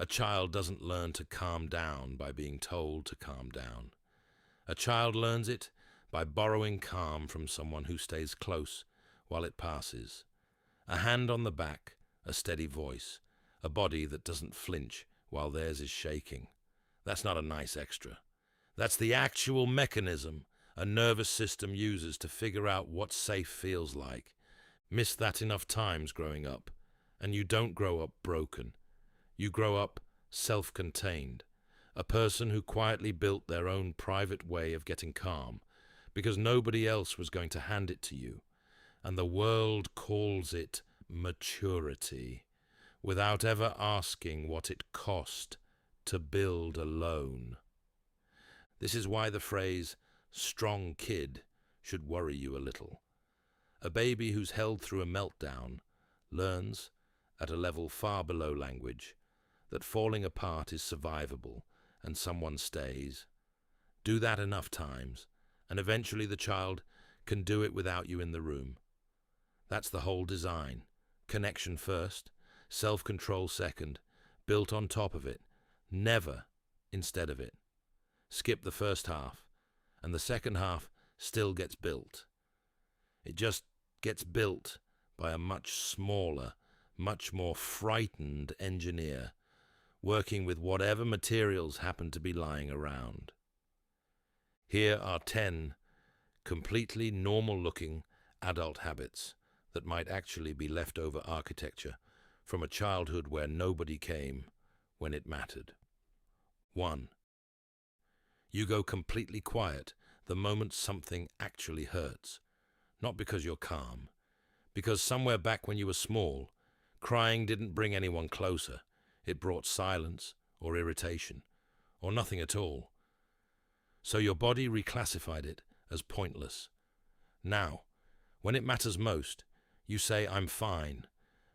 A child doesn't learn to calm down by being told to calm down. A child learns it by borrowing calm from someone who stays close while it passes. A hand on the back, a steady voice, a body that doesn't flinch while theirs is shaking. That's not a nice extra. That's the actual mechanism a nervous system uses to figure out what safe feels like. Miss that enough times growing up, and you don't grow up broken. You grow up self-contained, a person who quietly built their own private way of getting calm, because nobody else was going to hand it to you, and the world calls it maturity, without ever asking what it cost to build alone. This is why the phrase, strong kid, should worry you a little. A baby who's held through a meltdown learns, at a level far below language, that falling apart is survivable and someone stays. Do that enough times, and eventually the child can do it without you in the room. That's the whole design. Connection first, self-control second, built on top of it, never instead of it. Skip the first half, and the second half still gets built. It just gets built by a much smaller, much more frightened engineer, working with whatever materials happen to be lying around. Here are 10 completely normal-looking adult habits that might actually be leftover architecture from a childhood where nobody came when it mattered. 1. You go completely quiet the moment something actually hurts. Not because you're calm, because somewhere back when you were small, crying didn't bring anyone closer. It brought silence or irritation, or nothing at all. So your body reclassified it as pointless. Now, when it matters most, you say, "I'm fine,"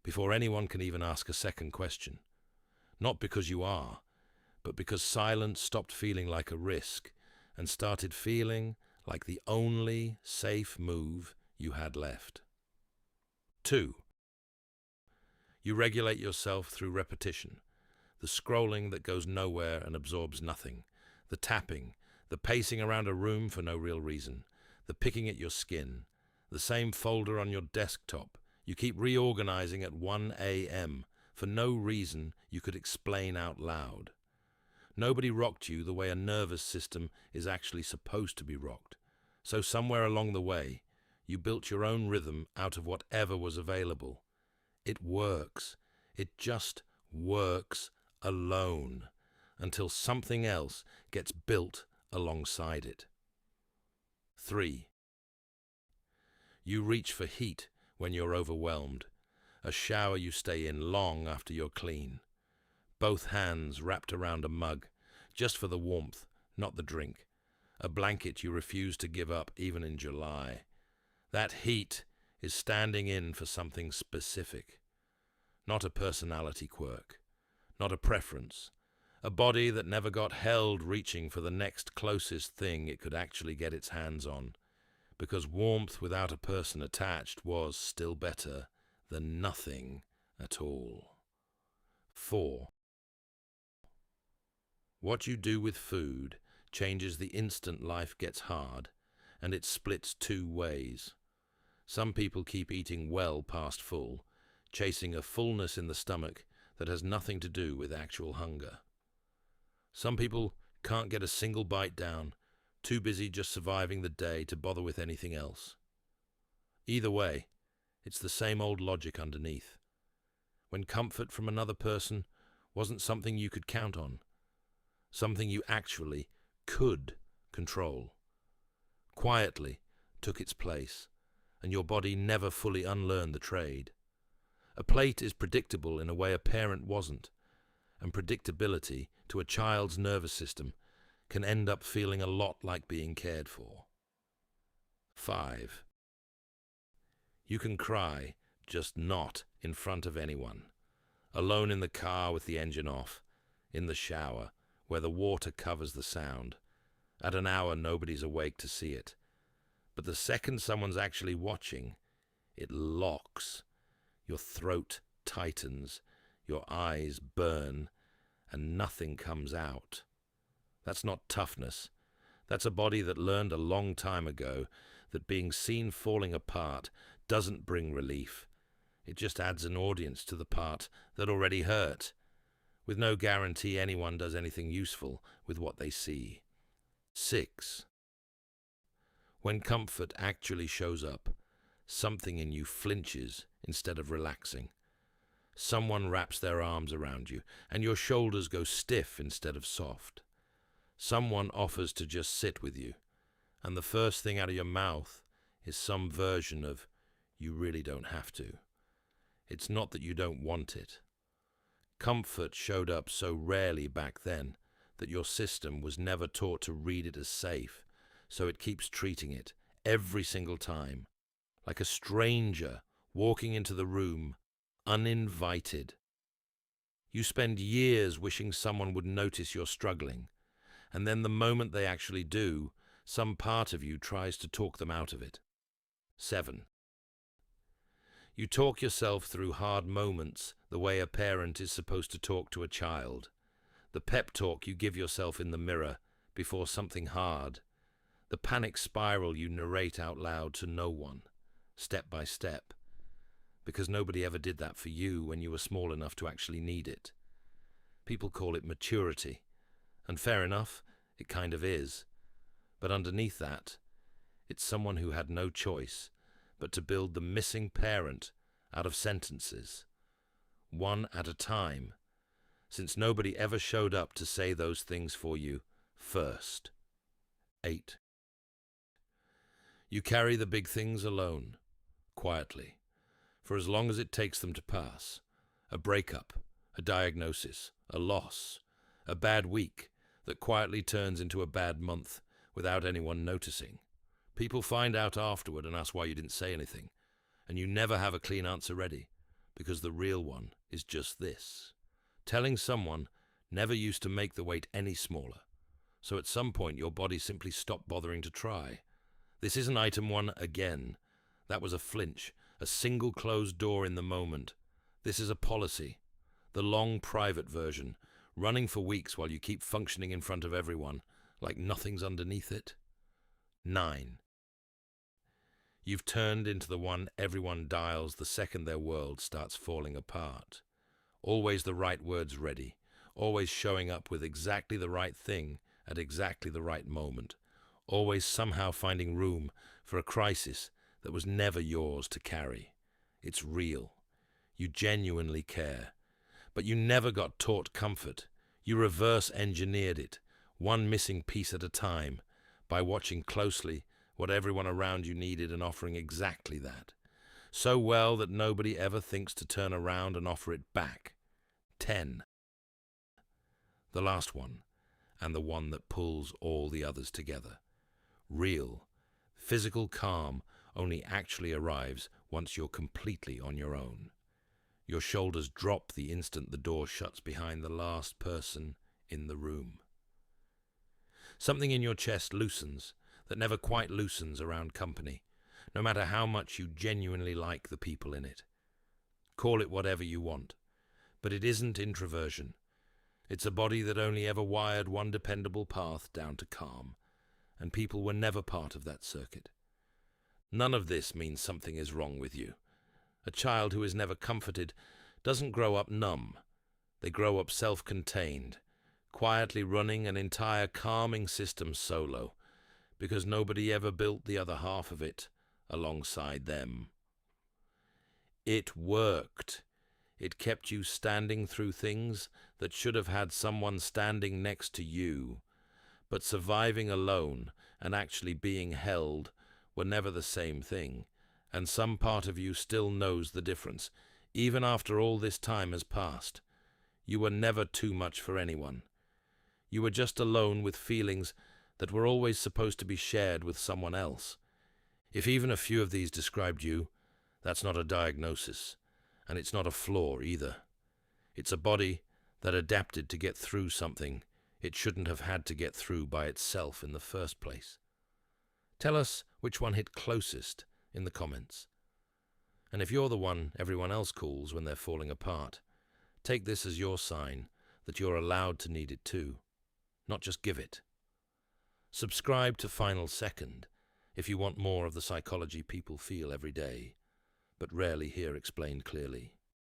before anyone can even ask a second question. Not because you are, but because silence stopped feeling like a risk and started feeling like the only safe move you had left. 2. You regulate yourself through repetition, the scrolling that goes nowhere and absorbs nothing, the tapping, the pacing around a room for no real reason, the picking at your skin, the same folder on your desktop you keep reorganizing at 1 a.m. for no reason you could explain out loud. Nobody rocked you the way a nervous system is actually supposed to be rocked. So somewhere along the way, you built your own rhythm out of whatever was available. It works. It just works alone until something else gets built alongside it. 3. You reach for heat when you're overwhelmed, a shower you stay in long after you're clean. Both hands wrapped around a mug, just for the warmth, not the drink. A blanket you refuse to give up even in July. That heat is standing in for something specific. Not a personality quirk, not a preference. A body that never got held reaching for the next closest thing it could actually get its hands on. Because warmth without a person attached was still better than nothing at all. 4. What you do with food changes the instant life gets hard, and it splits 2 ways. Some people keep eating well past full, chasing a fullness in the stomach that has nothing to do with actual hunger. Some people can't get a single bite down, too busy just surviving the day to bother with anything else. Either way, it's the same old logic underneath. When comfort from another person wasn't something you could count on, something you actually could control, quietly took its place, and your body never fully unlearned the trade. A plate is predictable in a way a parent wasn't, and predictability to a child's nervous system can end up feeling a lot like being cared for. 5. You can cry, just not in front of anyone. Alone in the car with the engine off, in the shower, where the water covers the sound. At an hour, nobody's awake to see it. But the second someone's actually watching, it locks. Your throat tightens, your eyes burn, and nothing comes out. That's not toughness. That's a body that learned a long time ago that being seen falling apart doesn't bring relief. It just adds an audience to the part that already hurt, with no guarantee anyone does anything useful with what they see. 6. When comfort actually shows up, something in you flinches instead of relaxing. Someone wraps their arms around you, and your shoulders go stiff instead of soft. Someone offers to just sit with you, and the first thing out of your mouth is some version of, "You really don't have to." It's not that you don't want it. Comfort showed up so rarely back then that your system was never taught to read it as safe, so it keeps treating it, every single time, like a stranger walking into the room, uninvited. You spend years wishing someone would notice you're struggling, and then the moment they actually do, some part of you tries to talk them out of it. 7. You talk yourself through hard moments the way a parent is supposed to talk to a child. The pep talk you give yourself in the mirror before something hard. The panic spiral you narrate out loud to no one, step by step, because nobody ever did that for you when you were small enough to actually need it. People call it maturity, and fair enough, it kind of is. But underneath that, it's someone who had no choice but to build the missing parent out of sentences, one at a time, since nobody ever showed up to say those things for you first. 8. You carry the big things alone, quietly, for as long as it takes them to pass. A breakup, a diagnosis, a loss, a bad week that quietly turns into a bad month without anyone noticing. People find out afterward and ask why you didn't say anything, and you never have a clean answer ready, because the real one is just this. Telling someone never used to make the weight any smaller, so at some point your body simply stopped bothering to try. This isn't item 1 again. That was a flinch, a single closed door in the moment. This is a policy, the long private version, running for weeks while you keep functioning in front of everyone like nothing's underneath it. 9. You've turned into the one everyone dials the second their world starts falling apart. Always the right words ready, always showing up with exactly the right thing at exactly the right moment, always somehow finding room for a crisis that was never yours to carry. It's real. You genuinely care. But you never got taught comfort. You reverse engineered it, one missing piece at a time, by watching closely what everyone around you needed and offering exactly that, so well that nobody ever thinks to turn around and offer it back. 10. The last one, and the one that pulls all the others together. Real, physical calm only actually arrives once you're completely on your own. Your shoulders drop the instant the door shuts behind the last person in the room. Something in your chest loosens that never quite loosens around company, no matter how much you genuinely like the people in it. Call it whatever you want, but it isn't introversion. It's a body that only ever wired one dependable path down to calm, and people were never part of that circuit. None of this means something is wrong with you. A child who is never comforted doesn't grow up numb. They grow up self-contained, quietly running an entire calming system solo, because nobody ever built the other half of it alongside them. It worked. It kept you standing through things that should have had someone standing next to you, but surviving alone and actually being held were never the same thing, and some part of you still knows the difference, even after all this time has passed. You were never too much for anyone. You were just alone with feelings that were always supposed to be shared with someone else. If even a few of these described you, that's not a diagnosis, and it's not a flaw either. It's a body that adapted to get through something it shouldn't have had to get through by itself in the first place. Tell us which one hit closest in the comments. And if you're the one everyone else calls when they're falling apart, take this as your sign that you're allowed to need it too, not just give it. Subscribe to Final Second if you want more of the psychology people feel every day, but rarely hear explained clearly.